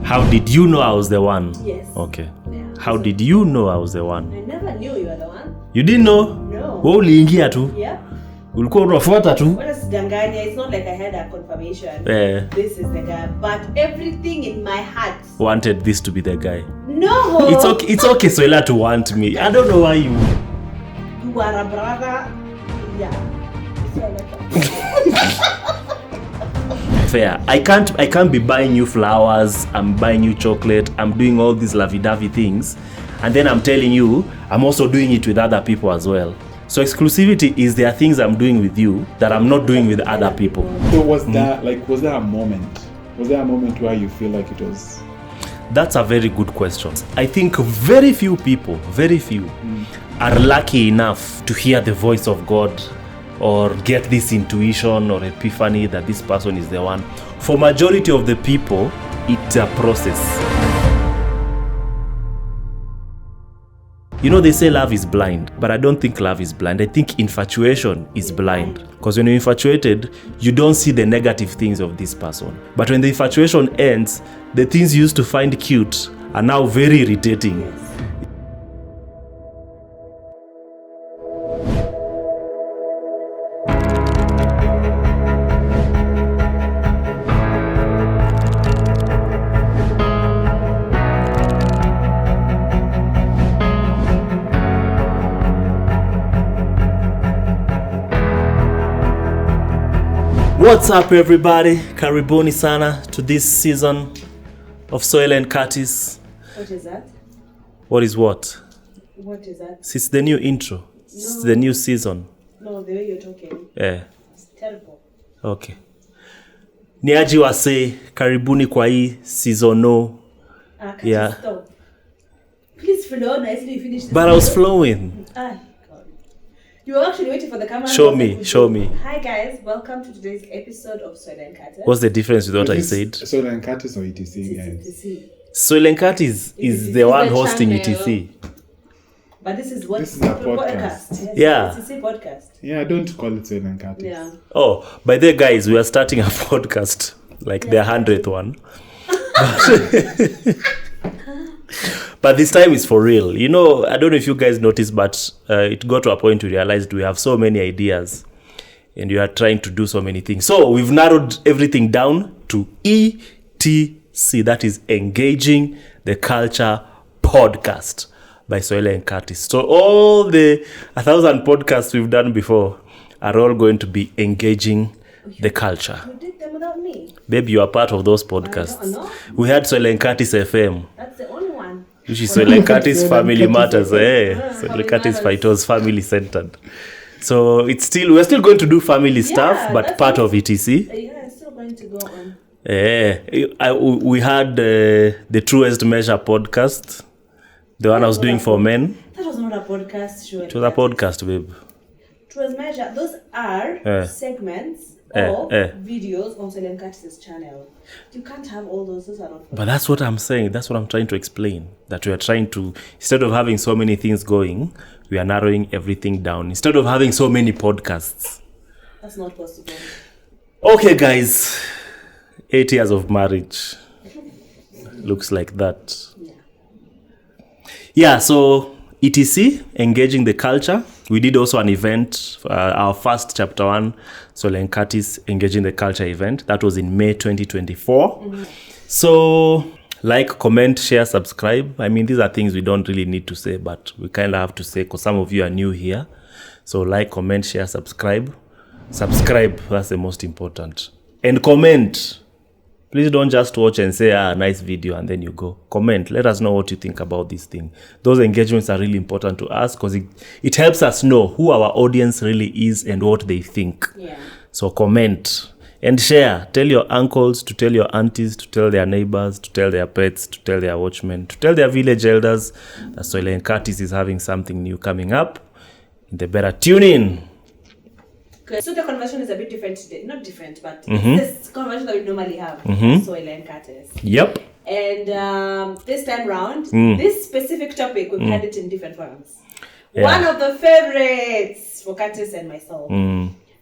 How did you know I was the one? Yes. Okay. Yeah. How did you know I was the one? I never knew you were the one. You didn't know? No. Wewe uliingia tu. Yeah. Ulikuwa unafuata tu. What is danganya? It's not like I had a confirmation. This is the guy. But everything in my heart wanted this to be the guy. No. It's okay, Soila, to want me. I don't know why you are a brother. Yeah. Fair. I can't be buying you flowers, I'm buying you chocolate, I'm doing all these lovey-dovey things, and then I'm telling you I'm also doing it with other people as well. So exclusivity is there are things I'm doing with you that I'm not doing with other people. So was there a moment? Was there a moment where you feel like it was? That's a very good question. I think very few people are lucky enough to hear the voice of God or get this intuition or epiphany that this person is the one. For majority of the people, it's a process. You know, they say love is blind, but I don't think love is blind. I think infatuation is blind. Because when you're infatuated, you don't see the negative things of this person. But when the infatuation ends, the things you used to find cute are now very irritating. Yes. What's up, everybody? Karibuni sana to this season of Soila and Curtis. What is that? What is what? What is that? It's the new intro. It's the new season. No, the way you're talking. Yeah. It's terrible. Okay. Niaji wase, karibuni kwa hii season. Yeah. Stop. Please flow nicely. You finish this. But I was flowing. God. You were actually waiting for the camera. Show me. Hi guys, welcome to today's episode of Soila and Curtis. What's the difference with what I said? Soila and Curtis or ETC, guys? Soila and Curtis is the one hosting ETC. But this is a podcast. Yes, yeah. ETC podcast. Yeah, don't call it Soila and Curtis. Yeah. Oh, by the way, guys, we are starting a podcast, like the 100th one. But this time is for real. You know, I don't know if you guys noticed, but it got to a point we realized we have so many ideas and we are trying to do so many things. So we've narrowed everything down to ETC, that is Engaging the Culture Podcast by Soila and Curtis. So all the 1,000 podcasts we've done before are all going to be engaging the culture. You did them without me. Babe, you are part of those podcasts. No. We had Soila and Curtis FM. That's the only one. Which is Soila and Curtis Family Matters. Soila and Curtis Fight was family centered. So we're still going to do family stuff, but part of ETC. Yeah, it's still going to go on. We had the Truest Measure podcast, the one I was doing for men. That was not a podcast show. It was a podcast, babe. Truest Measure. Those are segments of videos on Soila and Curtis' channel. You can't have all those. Those are not. But that's what I'm saying. That's what I'm trying to explain. That we are trying to, instead of having so many things going, we are narrowing everything down. Instead of having so many podcasts. That's not possible. Okay, guys. 8 years of marriage. Looks like that. Yeah, so ETC, Engaging the Culture. We did also an event, our first chapter 1, Soila and Curtis Engaging the Culture event. That was in May 2024. Mm-hmm. So, like, comment, share, subscribe. I mean, these are things we don't really need to say, but we kind of have to say because some of you are new here. So, like, comment, share, subscribe. Subscribe, that's the most important. And comment. Please don't just watch and say, nice video, and then you go. Comment. Let us know what you think about this thing. Those engagements are really important to us because it helps us know who our audience really is and what they think. Yeah. So comment and share. Tell your uncles, to tell your aunties, to tell their neighbors, to tell their pets, to tell their watchmen, to tell their village elders that Soila and Curtis is having something new coming up. They better tune in. So the conversion is a bit different today. Not different, but it's this conversion that we normally have. Soila and Curtis. Yep. And this time round, this specific topic, we've had it in different forms. Yeah. One of the favorites for Curtis and myself.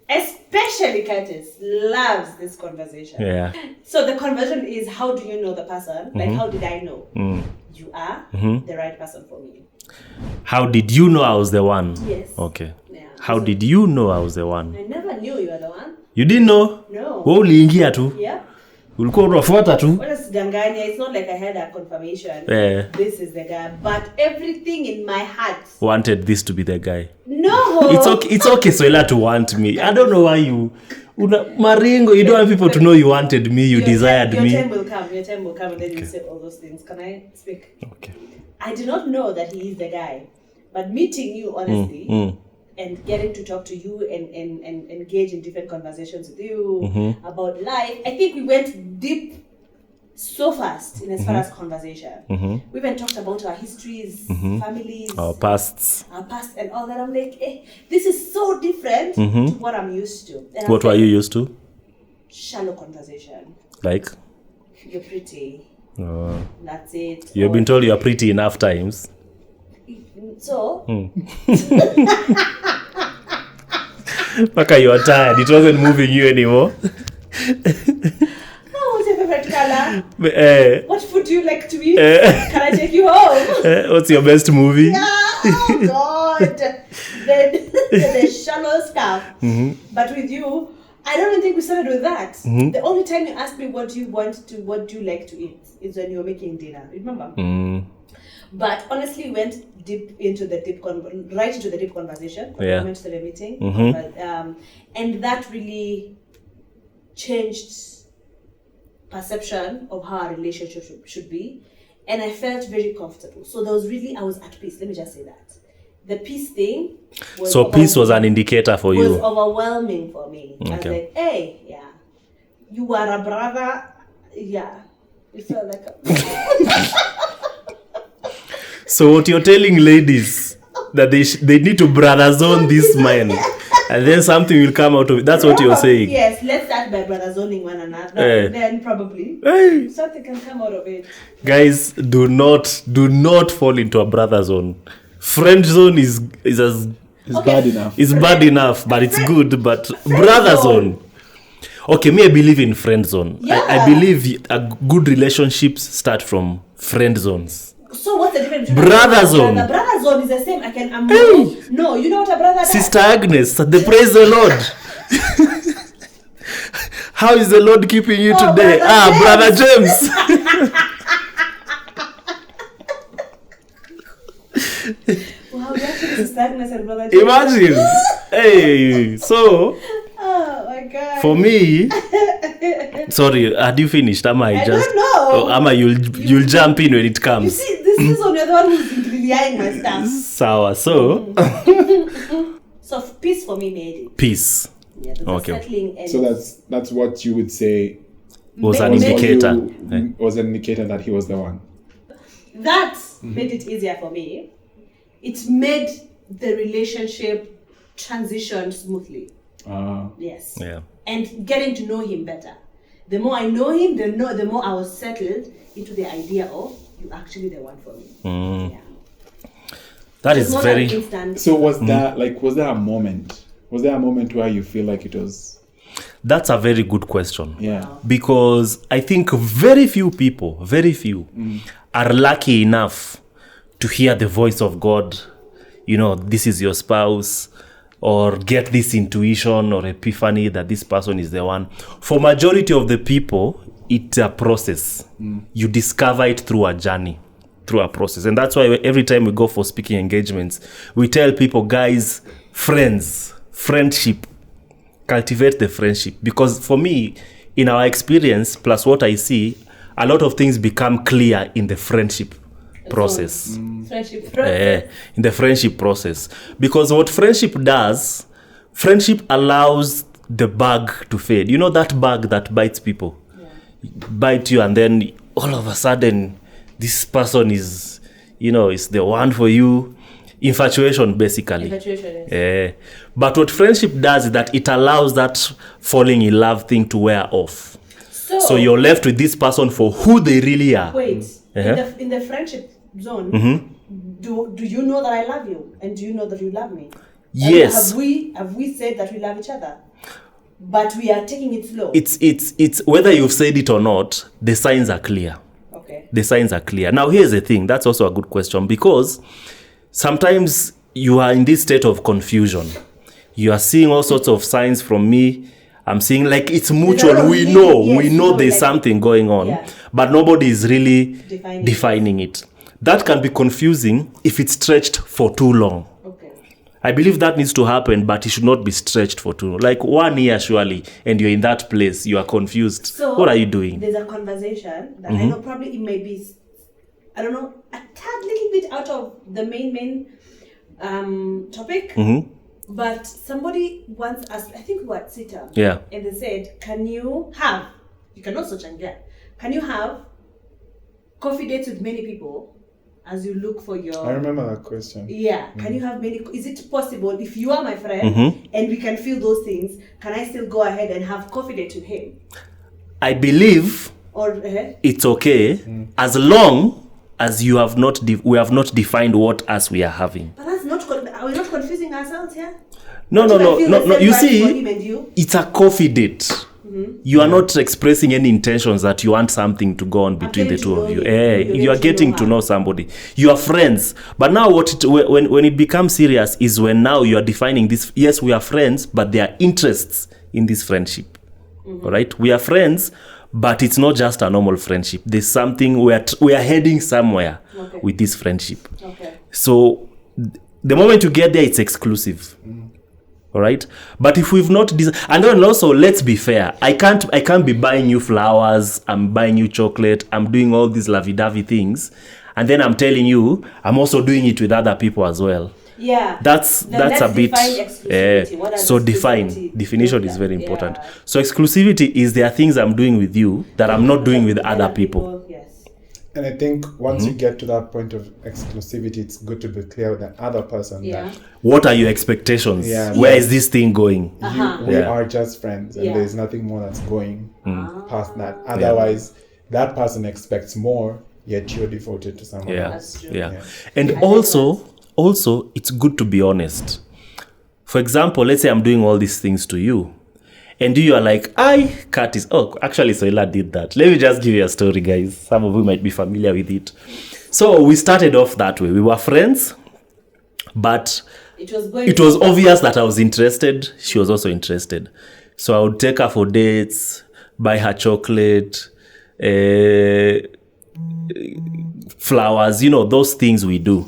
especially Curtis, loves this conversation. Yeah. So the conversion is, how do you know the person? Like, how did I know? You are the right person for me. How did you know I was the one? Yes. Okay. Yeah. How did you know I was the one? I never knew you were the one. You didn't know? No. Wewe uliingia tu. Yeah. Ulikuwa unafuata tu. What is Danganya? It's not like I had a confirmation. Yeah. This is the guy. But everything in my heart Wanted this to be the guy. No. It's okay, Soila, to want me. I don't know why you Maringo, you don't want people to know you wanted me, you desired me. Your time will come, and then you say all those things. Can I speak? Okay. I did not know that he is the guy. But meeting you, honestly, and getting to talk to you and engage in different conversations with you about life, I think we went deep so fast in as far as conversation. We even talked about our histories, families, Our pasts. and all that. I'm like, this is so different to what I'm used to. And What were you used to? Shallow conversation. Like? You're pretty. Oh. That's it. You've been told you're pretty enough times. So, Paka, you are tired. It wasn't moving you anymore. what's your favorite color? What food do you like to eat? Can I take you home? What's your best movie? Oh God! the shallow stuff. But with you, I don't even think we started with that. The only time you asked me what do you like to eat is when you were making dinner. Remember? But honestly, we went right into the deep conversation. Yeah. We went to the meeting, and that really changed perception of how our relationship should be, and I felt very comfortable. So I was at peace. Let me just say that. The peace thing was So peace was an indicator for you. was overwhelming for me. I was like, hey, yeah, you are a brother. Yeah, it felt like a So what you're telling ladies that they need to brother zone this man, and then something will come out of it. That's what you're saying. Yes, let's start by brother zoning one another. Then probably something can come out of it. Guys, do not fall into a brother zone. Friend zone is bad enough. It's bad enough, but it's good. But brother zone. Okay, me, I believe in friend zone. Yeah. I believe good relationships start from friend zones. So what's the difference between Brother zone? Brother zone is the same. No, you know what a brother does? Sister Agnes, they praise the Lord. How is the Lord keeping you today? Brother James. Wow, we actually Sister Agnes and brother James. Imagine. Hey, so Oh my God. for me, sorry, had you finished? Am I just? don't know. Ama you'll jump in when it You comes. see, this is on the other one who's including my stuff. Sour. So So peace for me made it. peace Yeah, there's Okay. a settling and So that's what you would say was an Maybe- indicator. was an indicator that he was the one. that made it easier for me. It made the relationship transition smoothly. Yes. Yeah. And getting to know him better. The more I know him, the more I was settled into the idea of you actually the one for me. Yeah. That It's is not very. an instant. So was there a moment? Was there a moment where you feel like it was? That's a very good question. Yeah. Because I think very few people, are lucky enough to hear the voice of God. You know, this is your spouse, or get this intuition or epiphany that this person is the one. For majority of the people, it's a process. You discover it through a journey, through a process. And that's why every time we go for speaking engagements, we tell people, guys, friendship, cultivate the friendship. Because for me, in our experience, plus what I see, a lot of things become clear in the friendship process. Friendship process. In the friendship process. Because what friendship does, friendship allows the bug to fade. You know that bug that bites people? Yeah. Bite you, and then all of a sudden, this person is the one for you. Infatuation, basically. Infatuation, yes. But what friendship does is that it allows that falling in love thing to wear off. So you're left with this person for who they really are. Wait, in the friendship zone, do you know that I love you, and do you know that you love me? Yes. Have we said that we love each other? but we are taking it slow. It's whether you've said it or not, the signs are clear. Okay. The signs are clear. Now, here's the thing. That's also a good question, because sometimes you are in this state of confusion. You are seeing all sorts of signs from me. I'm seeing like it's mutual. We know there's something going on, but nobody is really defining it. That can be confusing if it's stretched for too long. Okay. I believe that needs to happen, but it should not be stretched for too long. Like 1 year, surely, and you're in that place, you are confused. So what are you doing? There's a conversation that I know probably it may be, I don't know, a tad little bit out of the main topic. But somebody once asked, I think what Sita, and they said, can you cannot search and get, can you have coffee dates with many people as you look for your... I remember that question. Yeah, can you have many, is it possible, if you are my friend and we can feel those things, can I still go ahead and have coffee dates with him? I believe it's okay as long as you have not we have not defined what us we are having. But that's not, are we not confusing ourselves here? No. You see, it's a coffee date. You are not expressing any intentions that you want something to go on between the two of you. You are getting to know somebody. You are friends. But now when it becomes serious is when now you are defining this. Yes, we are friends, but there are interests in this friendship. All right? We are friends, but it's not just a normal friendship. There's something we are heading somewhere with this friendship. Okay. So the moment you get there, it's exclusive. All right, but if we've not and then also let's be fair, I can't be buying you flowers, I'm buying you chocolate, I'm doing all these lovey-dovey things, and then I'm telling you I'm also doing it with other people as well. Yeah, that's a bit so definition is very important. So exclusivity is there are things I'm doing with you that I'm not doing with other people. And I think once you get to that point of exclusivity, it's good to be clear with the other person. That what are your expectations? Where is this thing going? We are just friends, and there's nothing more that's going past that. Otherwise, that person expects more, yet you're devoted to someone else. And also, it's good to be honest. For example, let's say I'm doing all these things to you, and you are like, Curtis. Oh, actually, Soila did that. Let me just give you a story, guys. Some of you might be familiar with it. So we started off that way. We were friends, but it was obvious that I was interested. She was also interested. So I would take her for dates, buy her chocolate, flowers, those things we do.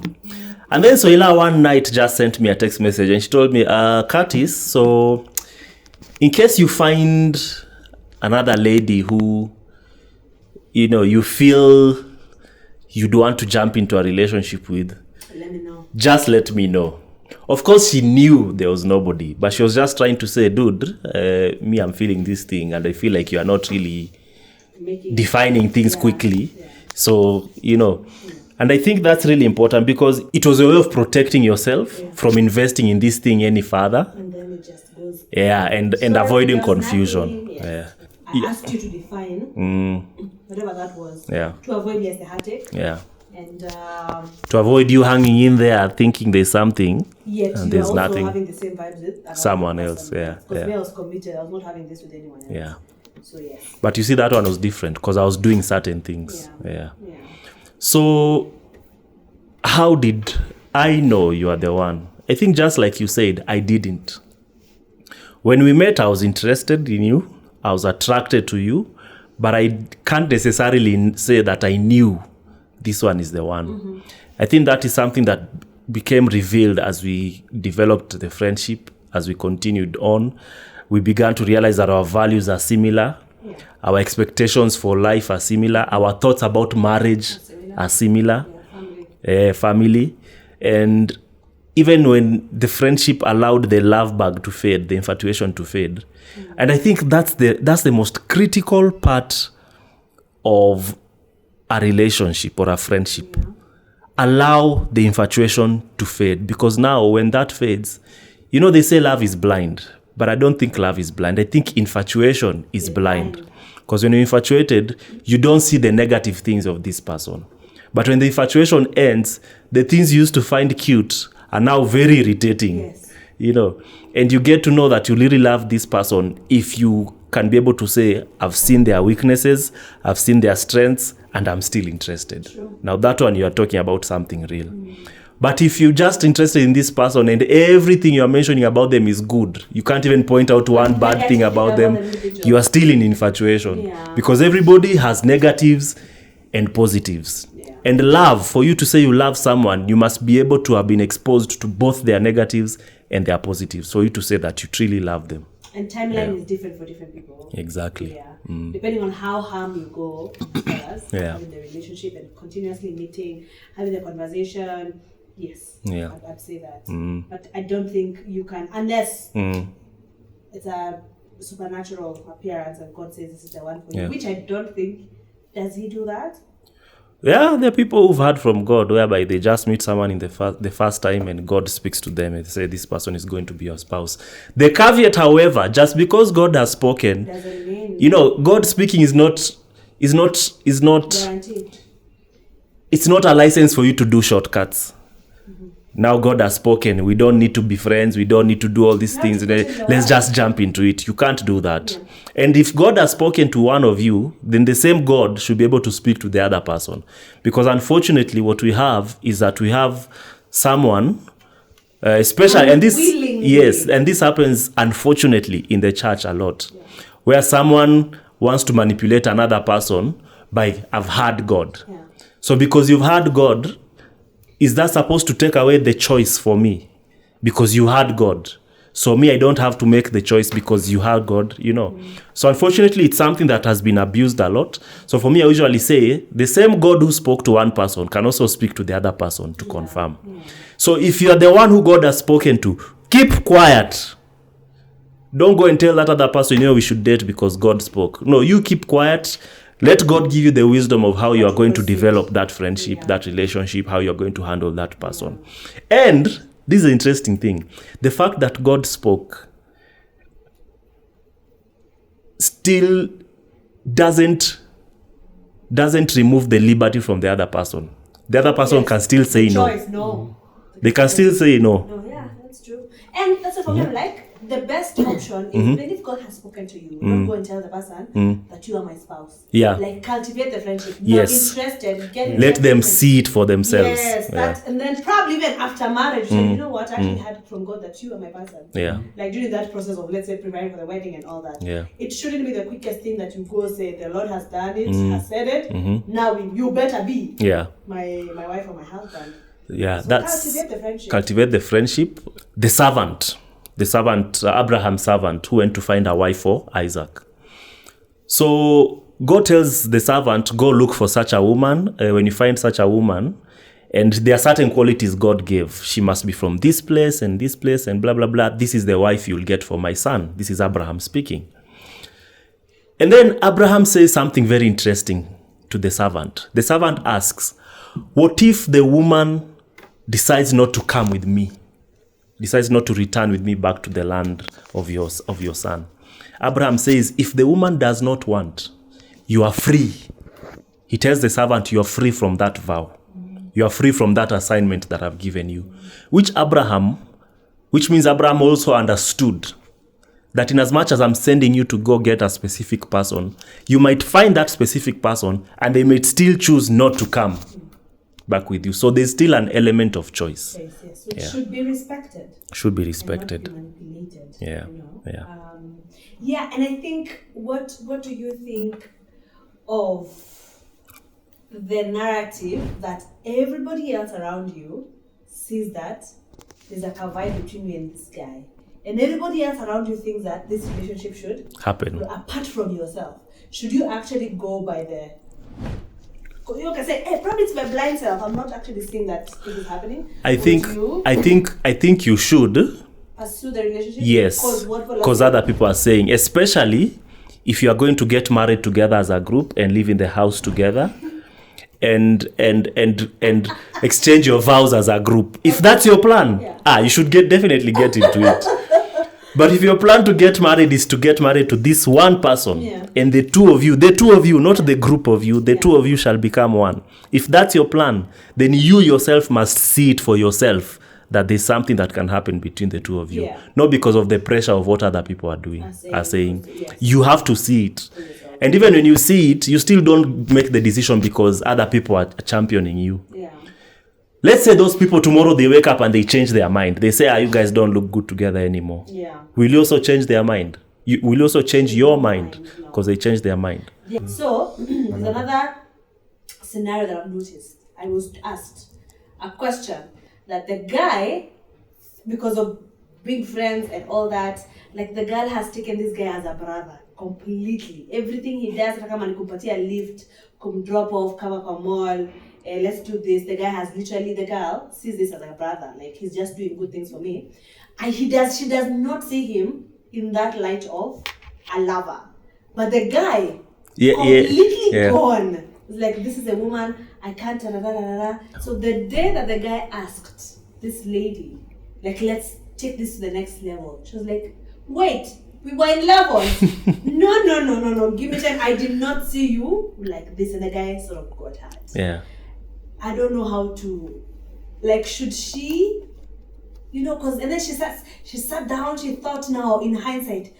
And then Soila one night just sent me a text message, and she told me, Curtis, so... in case you find another lady who, you feel you don't want to jump into a relationship with, let me know. Just let me know. Of course, she knew there was nobody, but she was just trying to say, dude, me, I'm feeling this thing, and I feel like you are not really defining things quickly. So, and I think that's really important because it was a way of protecting yourself from investing in this thing any further. And then it just goes. And avoiding confusion. I asked you to define whatever that was. To avoid the heartache. And to avoid you hanging in there thinking there's something. Yet and you're there's also nothing. having the same vibes with someone else. Because me, I was committed. I was not having this with anyone else. So yes. But you see, that one was different because I was doing certain things. So how did I know you are the one? I think just like you said, I didn't. When we met, I was interested in you. I was attracted to you. But I can't necessarily say that I knew this one is the one. I think that is something that became revealed as we developed the friendship, as we continued on. We began to realize that our values are similar. Our expectations for life are similar. Our thoughts about marriage are similar. Family. And even when the friendship allowed the love bug to fade, the infatuation to fade. And I think that's the most critical part of a relationship or a friendship. Allow the infatuation to fade. Because now when that fades, they say love is blind. But I don't think love is blind. I think infatuation is blind. Because when you're infatuated, you don't see the negative things of this person. But when the infatuation ends, the things you used to find cute are now very irritating. you know, and you get to know that you really love this person if you can be able to say, I've seen their weaknesses, I've seen their strengths, and I'm still interested. True. Now that one, you are talking about something real. But if you're just interested in this person and everything you're mentioning about them is good, you can't even point out one bad thing about them, you are still in infatuation. Yeah. Because everybody has negatives and positives. Yeah. And love, for you to say you love someone, you must be able to have been exposed to both their negatives and their positives for you to say that you truly love them. And timeline is different for different people. Exactly. Yeah. Depending on how harm you go first, Yeah. having the relationship and continuously meeting, having the conversation. Yes. Yeah. I'd say that. But I don't think you can, unless it's a supernatural appearance and God says this is the one for you, which I don't think. Does he do that? Yeah, there are people who've heard from God whereby they just meet someone in the first time and God speaks to them and say this person is going to be your spouse. The caveat, however, just because God has spoken, Doesn't mean you know, God speaking is not guaranteed. It's not a license for you to do shortcuts. Now God has spoken. We don't need to be friends. We don't need to do all these things. Let's just jump into it. You can't do that. Yeah. And if God has spoken to one of you, then the same God should be able to speak to the other person. Because unfortunately, what we have is that we have someone, especially, and this happens unfortunately in the church a lot, where someone wants to manipulate another person by, I've heard God. Yeah. So because you've heard God, is that supposed to take away the choice for me? Because you heard God. So me, I don't have to make the choice because you heard God, you know. So unfortunately, it's something that has been abused a lot. So for me, I usually say, the same God who spoke to one person can also speak to the other person to confirm. So if you're the one who God has spoken to, keep quiet. Don't go and tell that other person, you know, we should date because God spoke. No, you keep quiet. Let God give you the wisdom of how you are going to develop that friendship, that relationship, how you're going to handle that person. And this is an interesting thing. The fact that God spoke still doesn't remove the liberty from the other person. The other person can still say no. They can still say no. No, yeah, that's true. And that's what I'm like. The best option is even if God has spoken to you, don't go and tell the person that you are my spouse. Yeah. Like cultivate the friendship. Yes. Not interested. Let them see it for themselves. Yes. And then probably even after marriage, say, you know what, I actually heard from God that you are my person. Yeah. Like during that process of, let's say, preparing for the wedding and all that. Yeah. It shouldn't be the quickest thing that you go say, the Lord has done it, has said it. Now you better be my wife or my husband. Yeah. So That's cultivate the friendship. Cultivate the friendship. The servant, Abraham's servant, who went to find a wife for Isaac. So God tells the servant, go look for such a woman. When you find such a woman, and there are certain qualities God gave. She must be from this place and blah, blah, blah. This is the wife you'll get for my son. This is Abraham speaking. And then Abraham says something very interesting to the servant. The servant asks, what if the woman decides not to come with me? Decides not to return with me back to the land of your son. Abraham says, if the woman does not want, you are free. He tells the servant, you are free from that vow. You are free from that assignment that I've given you. Which means Abraham also understood that in as much as I'm sending you to go get a specific person, you might find that specific person and they might still choose not to come back with you. So there's still an element of choice. Yes. Which should be respected. Should be respected. And not be manipulated. Yeah. You know? And I think what do you think of the narrative that everybody else around you sees that there's like a vibe between you and this guy, and everybody else around you thinks that this relationship should happen apart from yourself? Should you actually go by the... You can say, hey, probably it's my blind self. I'm not actually seeing that this is happening. I think you should pursue the relationship. Yes, because other people are saying, especially if you are going to get married together as a group and live in the house together, and exchange your vows as a group. If that's your plan, you should definitely get into it. But if your plan to get married is to get married to this one person, and the two of you, not the group of you, the two of you shall become one. If that's your plan, then you yourself must see it for yourself that there's something that can happen between the two of you. Yeah. Not because of the pressure of what other people are doing, are saying. Yes. You have to see it. And even when you see it, you still don't make the decision because other people are championing you. Yeah. Let's say those people tomorrow, they wake up and they change their mind. They say, you guys don't look good together anymore. Yeah. Will you also change their mind? Will you also change your mind because they changed their mind? Yeah. So, there's another scenario that I've noticed. I was asked a question that the guy, because of being friends and all that, like the girl has taken this guy as a brother completely. Everything he does, kama nikupatia lift, drop off, kama kwa mall, let's do this. The guy has literally, the girl sees this as a brother. Like he's just doing good things for me. And she does not see him in that light of a lover. But the guy, completely gone. Like, this is a woman, I can't, da, da, da, da, da. So the day that the guy asked this lady, like, let's take this to the next level, she was like, wait, we were in levels. No, give me time. I did not see you like this. And the guy sort of got hurt. Yeah. I don't know how to, like, should she, because, and then she sat down, she thought now, in hindsight,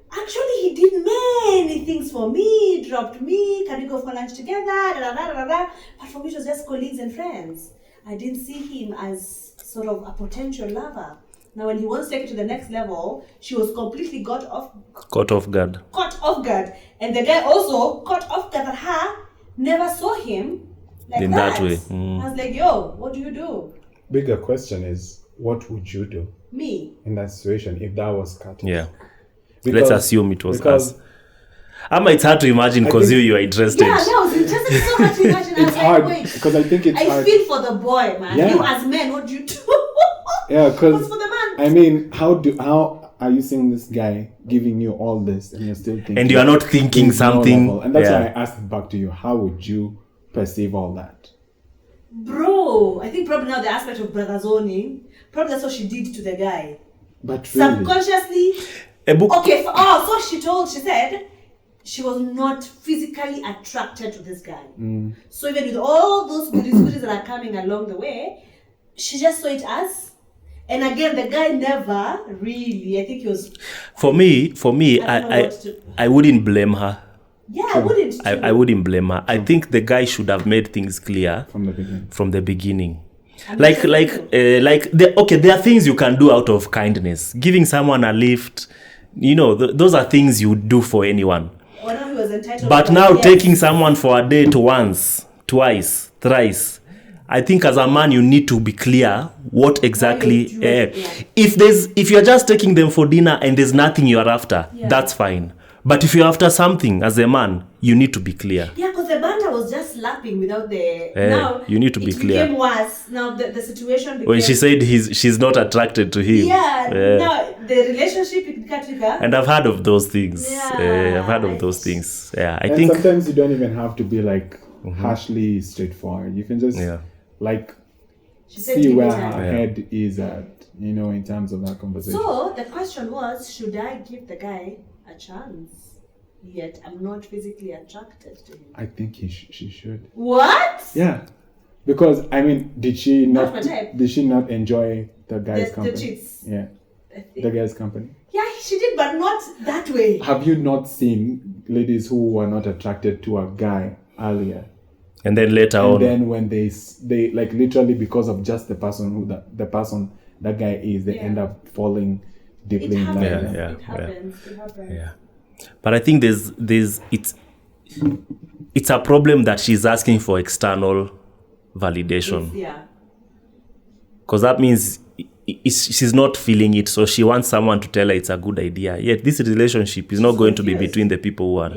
actually, he did many things for me, dropped me, can we go for lunch together, da, da, da, da, da. But for me, it was just colleagues and friends. I didn't see him as sort of a potential lover. Now, when he wants to take it to the next level, she was completely caught off guard. And the guy also caught off guard that her never saw him like in that way. I was like, yo, what do you do? Bigger question is, what would you do? Me? In that situation, if that was cut? Yeah. Let's assume it was us. It's hard to imagine because you are interested. Yeah, I was interested so much to imagine. It's hard because I think it's hard. I feel for the boy, man. Yeah. You as men, what do you do? Yeah, because for the man. I mean, how are you seeing this guy giving you all this and you're still thinking? And you are not thinking something. And that's why I asked back to you. How would you perceive all that? Bro, I think probably now the aspect of brother zoning, probably that's what she did to the guy. But really? Subconsciously. Okay, so she said she was not physically attracted to this guy. So even with all those goodies that are coming along the way, she just saw it as, and again, the guy never really, I think he was... For me, I wouldn't blame her. Yeah, I wouldn't. I wouldn't blame her. I think the guy should have made things clear from the beginning. There are things you can do out of kindness. Giving someone a lift, those are things you do for anyone. He was entitled. But now taking someone for a date once, twice, thrice, I think as a man you need to be clear what exactly. If you're just taking them for dinner and there's nothing you're after, that's fine. But if you're after something as a man, you need to be clear. Yeah, because the banter was just slapping without the... now, you need to be clear. It became worse. Now, the situation became... When she said she's not attracted to him. Now, the relationship got bigger. And I've heard of those things. I've heard of those things. Yeah, I think... sometimes you don't even have to be, harshly straightforward. You can just, see where her head is at, in terms of that conversation. So, the question was, should I give the guy a chance? Yet I'm not physically attracted to him. I think she should. What? Yeah, because did she not enjoy the guy's company? The cheats. Yeah, the guy's company. Yeah, she did, but not that way. Have you not seen ladies who were not attracted to a guy earlier, and then later on, then when they like literally because of just the person who that guy is, they end up falling deeply in love. It happens. Yeah. But I think it's a problem that she's asking for external validation. Because that means she's not feeling it, so she wants someone to tell her it's a good idea. Yet this relationship is not going to be between the people who are.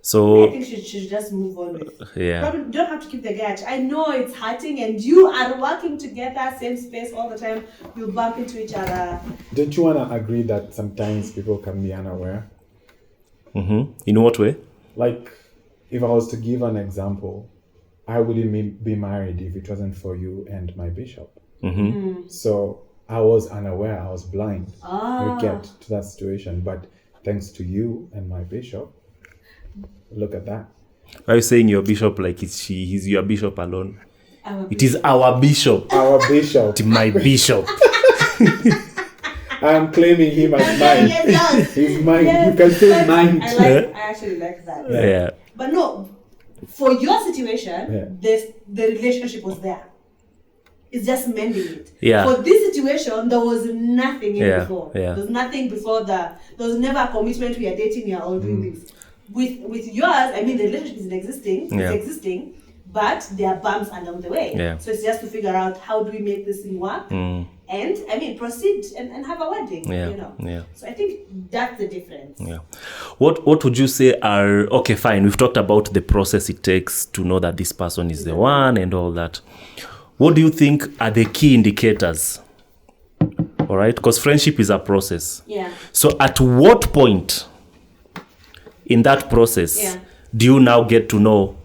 So I think she should just move on with. Probably don't have to keep the guy. I know it's hurting, and you are working together, same space all the time. You bump into each other. Don't you want to agree that sometimes people can be unaware? In what way? Like, if I was to give an example, I wouldn't be married if it wasn't for you and my bishop. So I was unaware. I was blind. You get to that situation, but thanks to you and my bishop. Look at that. Are you saying your bishop like he's your bishop alone? It is our bishop. Our bishop. My bishop. I'm claiming him as mine. Yes. He's mine. Yes. You can say mine. I actually like that. Yeah. But no, for your situation, the relationship was there. It's just mending it. Yeah. For this situation, there was nothing before. Yeah. There was nothing before there was never a commitment. We are dating. We are all doing this. With yours, I mean, the relationship is existing. It's existing, but there are bumps along the way. Yeah. So it's just to figure out how do we make this thing work, and I mean, proceed and have a wedding. Yeah. You know. Yeah. So I think that's the difference. Yeah. What would you say are, okay, fine, we've talked about the process it takes to know that this person is the one and all that. What do you think are the key indicators? All right, because friendship is a process. Yeah. So at what point in that process do you now get to know,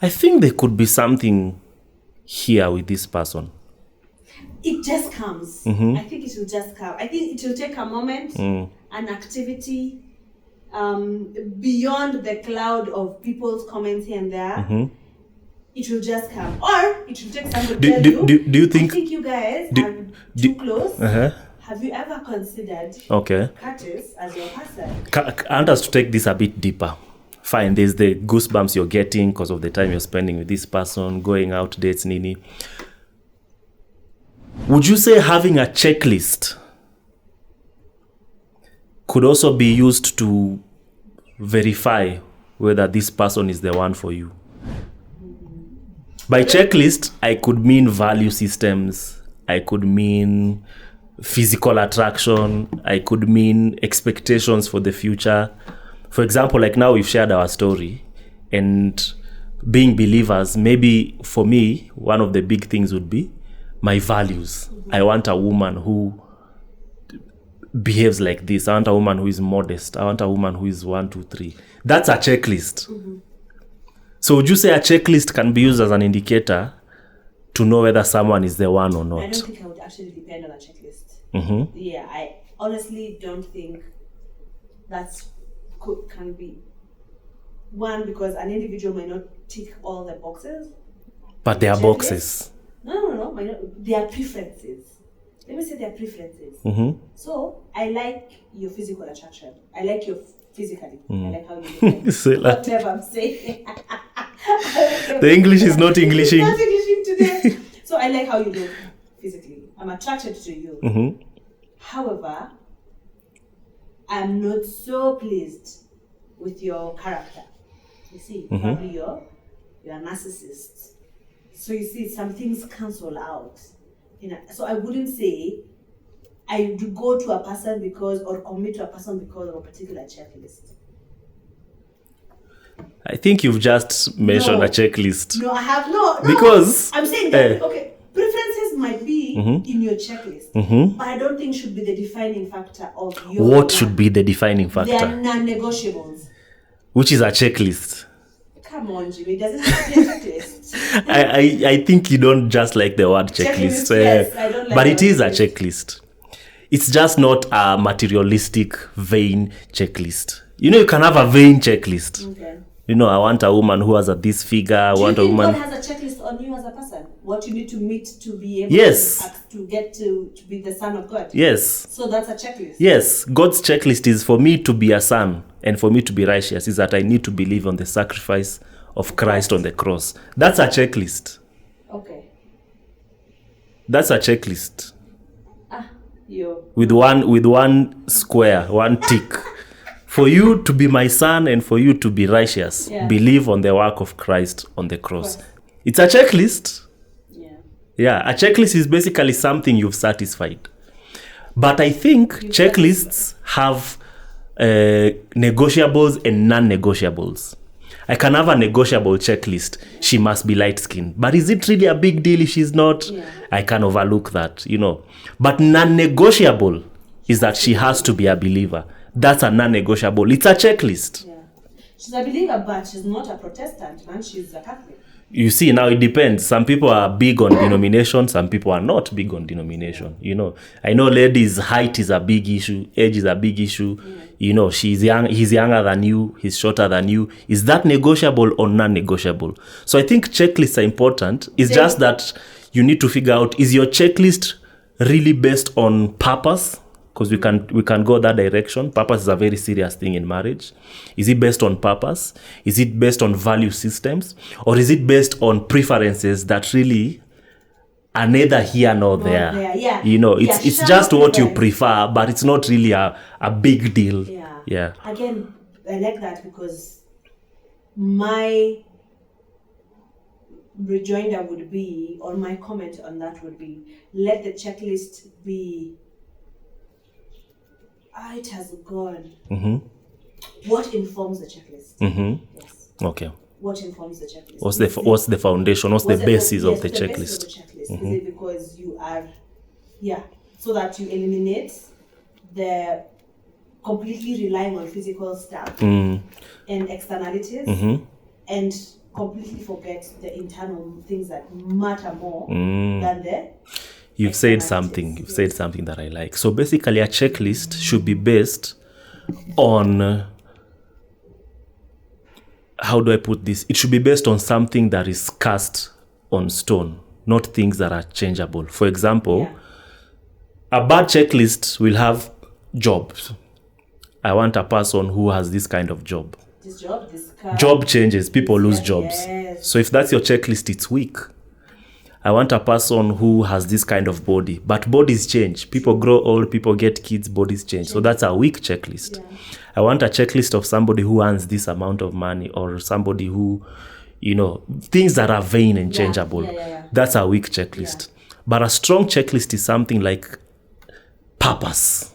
I think there could be something here with this person? It just comes. I think it will just come. I think it will take a moment, an activity, beyond the cloud of people's comments here and there. It will just come. Or it will take somebody to tell you, do you think... I think you guys are too close. Have you ever considered Curtis as your person? I want us to take this a bit deeper. Fine, there's the goosebumps you're getting because of the time you're spending with this person, going out, dates, nini. Would you say having a checklist could also be used to verify whether this person is the one for you? By checklist, I could mean value systems. I could mean physical attraction. I could mean expectations for the future. For example, like now we've shared our story, and being believers, maybe for me, one of the big things would be my values. I want a woman who behaves like this. I want a woman who is modest. I want a woman who is 1, 2, 3. That's a checklist. So would you say a checklist can be used as an indicator to know whether someone is the one or not? I don't think I would actually depend on a checklist. Yeah, I honestly don't think can be one, because an individual might not tick all the boxes. But there are boxes. No. They are preferences. Let me say they are preferences. So I like your physical attraction. I like your physically. I like how you look. Whatever I'm saying. The English is not Englishing. It's not Englishing today. So I like how you look physically. I'm attracted to you. However, I'm not so pleased with your character. You see, probably you're a narcissist. So you see, some things cancel out. So I wouldn't say I would go to a person or commit to a person because of a particular checklist. I think you've just mentioned a checklist. No, I have no. Because I'm saying that preferences might be in your checklist, but I don't think should be the defining factor of your. What should be the defining factor? They are non-negotiables. Which is a checklist. Come on, Jimmy. Does it have to be a checklist? I think you don't just like the word checklist. Yes, I don't like but the it is a checklist. It's just not a materialistic, vain checklist. You can have a vain checklist. Okay. I want a woman who has this figure. I want a woman. God has a checklist on you as a person? What you need to meet to be able to get to be the son of God? Yes. So that's a checklist? Yes. God's checklist is for me to be a son and for me to be righteous is that I need to believe on the sacrifice of Christ on the cross. That's a checklist. Okay. That's a checklist. With one square, one tick. For you to be my son and for you to be righteous, believe on the work of Christ on the cross. It's a checklist. Yeah, a checklist is basically something you've satisfied. But I think checklists have negotiables and non-negotiables. I can have a negotiable checklist. She must be light-skinned. But is it really a big deal if she's not? I can overlook that, But non-negotiable is that she has to be a believer. That's a non-negotiable. It's a checklist. Yeah. She's a believer, but she's not a Protestant, man. She's a Catholic. You see, now it depends. Some people are big on denomination. Some people are not big on denomination. I know ladies' height is a big issue. Age is a big issue. you know, he's younger than you, he's shorter than you. Is that negotiable or non-negotiable? So I think checklists are important. It's just that you need to figure out, is your checklist really based on purpose? Because we can go that direction. Purpose is a very serious thing in marriage. Is it based on purpose? Is it based on value systems? Or is it based on preferences that really are neither here nor there? Yeah. You know, it's just what you prefer, but it's not really a big deal. Yeah. Again, I like that because my rejoinder would be, or my comment on that would be, let the checklist be, it has gone. What informs the checklist? Yes. Okay. What informs the checklist? What's the foundation? What's the basis of the checklist? Basis of the checklist? Is it because you are, so that you eliminate the completely relying on physical stuff and externalities and completely forget the internal things that matter more than the You've said something that I like. So basically a checklist should be based on, how do I put this? It should be based on something that is cast on stone, not things that are changeable. For example, a bad checklist will have jobs. I want a person who has this kind of job. Job changes, people lose jobs. Yes. So if that's your checklist, it's weak. I want a person who has this kind of body, but bodies change. People grow old, people get kids, bodies change. So that's a weak checklist. I want a checklist of somebody who earns this amount of money, or somebody who, you know, things that are vain and changeable. That's a weak checklist. But a strong checklist is something like purpose.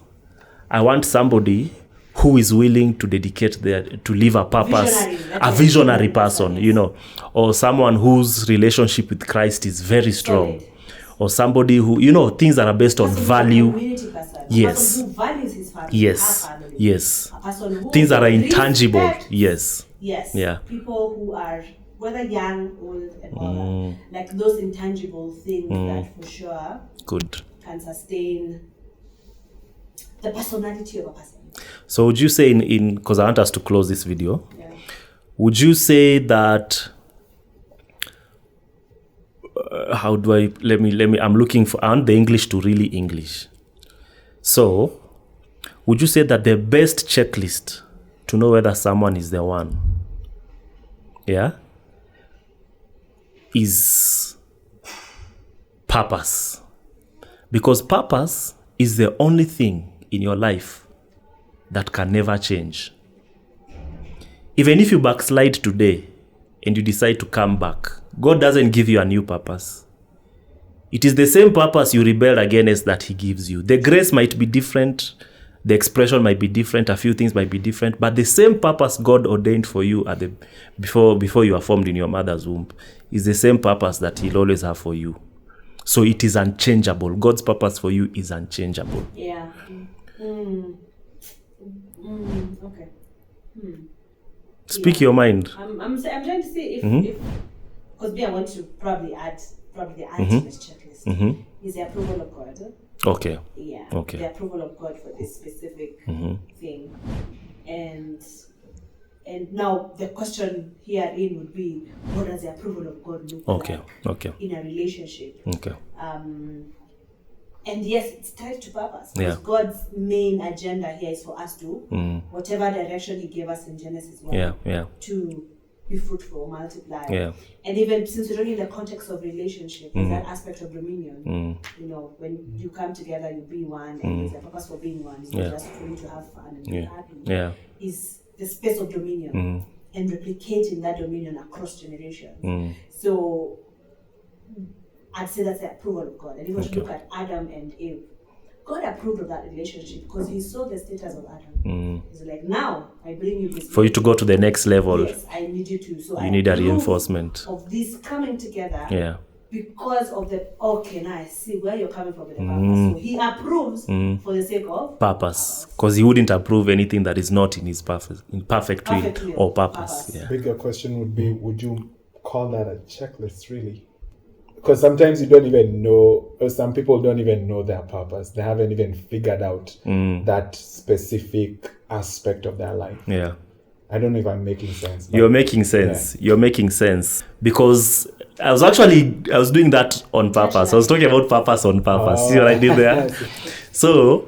I want somebody who is willing to dedicate to live a purpose, a visionary person, you know, or someone whose relationship with Christ is very strong, or somebody who, you know, things that are based on value. Yes. A person who values his family, yes. her family. Yes. A person who things that are intangible. respects. Yes. Yeah. People who are, whether young, old, and all that, like those intangible things that for sure can sustain the personality of a person. So would you say because I want us to close this video, would you say that, I want the English to really English. So would you say that the best checklist to know whether someone is the one, is purpose? Because purpose is the only thing in your life that can never change. Even if you backslide today and you decide to come back, God doesn't give you a new purpose. It is the same purpose you rebelled against that he gives you. The grace might be different, the expression might be different, a few things might be different, but the same purpose God ordained for you before you are formed in your mother's womb is the same purpose that he'll always have for you. So it is unchangeable. God's purpose for you is unchangeable. Yeah. Okay. Speak your mind. I'm trying to see if because I want to probably add the ultimate checklist is the approval of God. Okay. Yeah. Okay. The approval of God for this specific thing, and now the question herein would be, what does the approval of God look like in a relationship? Okay. And yes, it's tied to purpose. Because God's main agenda here is for us to, whatever direction he gave us in Genesis 1, to be fruitful, multiply. And even since we're talking in the context of relationship, that aspect of dominion, you know, when you come together, you be one, and there's a purpose for being one. It's not just for you to have fun and be happy. Is the space of dominion and replicating that dominion across generations. So I'd say that's the approval of God. And if we look at Adam and Eve, God approved of that relationship because he saw the status of Adam. He's like, now I bring you this. For you to go to the next level. Yes, I need you to. So you need a reinforcement of this coming together. Because of now I see where you're coming from with the purpose. So he approves for the sake of purpose. Because he wouldn't approve anything that is not in his perfect will or purpose. Bigger question would be, would you call that a checklist really? because sometimes you don't even know, or some people don't even know their purpose. They haven't even figured out that specific aspect of their life. Yeah. I don't know if I'm making sense. You're making sense. Yeah. You're making sense. Because I was doing that on purpose. I was talking about purpose on purpose. See what I did there? So,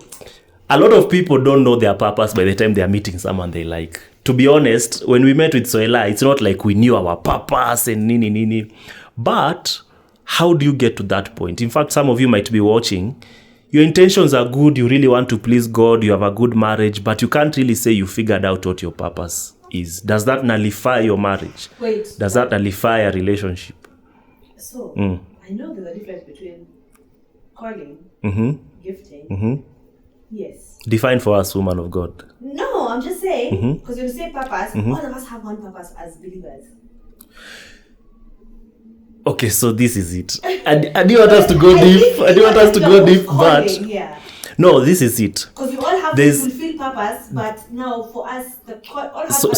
a lot of people don't know their purpose by the time they are meeting someone they like. To be honest, when we met with Soila, it's not like we knew our purpose and nini. But how do you get to that point? In fact, some of you might be watching. Your intentions are good. You really want to please God. You have a good marriage. But you can't really say you figured out what your purpose is. Does that nullify your marriage? Wait. Does that nullify a relationship? So, I know there's a difference between calling, gifting. Yes. Define for us, woman of God. No, I'm just saying, because when you say purpose, all of us have one purpose as believers. Okay, so this is it. I do want us to go deep. I do want us to go deep, but no, this is it. Because we all have to fulfill purpose, but now for us,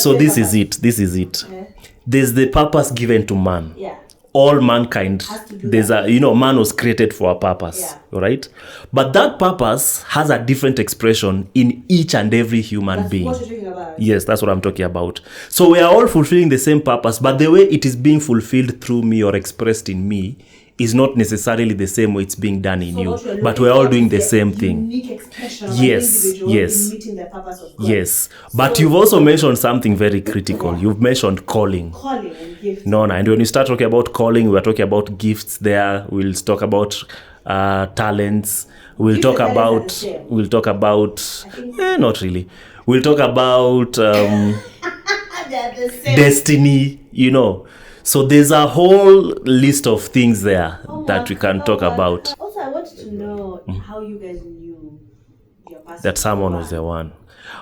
so this is it. This is it. Yeah. There's the purpose given to man. Yeah. All mankind, man was created for a purpose, right? But that purpose has a different expression in each and every human being. That's what you're talking about. Yes, that's what I'm talking about. So we are all fulfilling the same purpose, but the way it is being fulfilled through me or expressed in me is not necessarily the same way it's being done in you. But we're all doing the same thing. Unique expression of yes, an individual yes, in meeting the purpose of God. yes. But you've also mentioned something very critical. You've mentioned calling. Calling and gifts. No, and when we start talking about calling, we're talking about gifts there. We'll talk about talents. We'll talk about not really. We'll talk about destiny, So there's a whole list of things there that we can talk about. Also, I wanted to know how you guys knew your past. That someone was the one.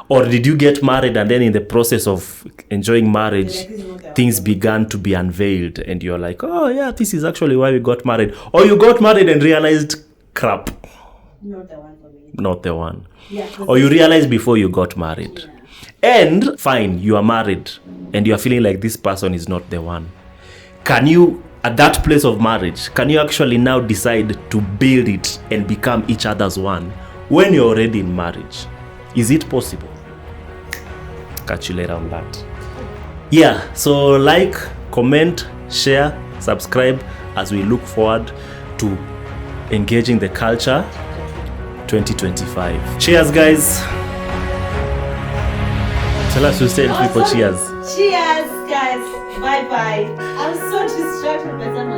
Or did you get married and then in the process of enjoying marriage, things began to be unveiled and you're like, oh yeah, this is actually why we got married. Or you got married and realized, crap. Not the one for me. Not the one. Yeah, or you realized before you got married. Yeah. And fine, you are married and you are feeling like this person is not the one. Can you, at that place of marriage, can you actually now decide to build it and become each other's one when you're already in marriage? Is it possible? Catch you later on that. Yeah, so like, comment, share, subscribe as we look forward to engaging the culture 2025. Cheers, guys. Tell us to say people cheers. Cheers, guys. Bye-bye. I'm so distracted by something.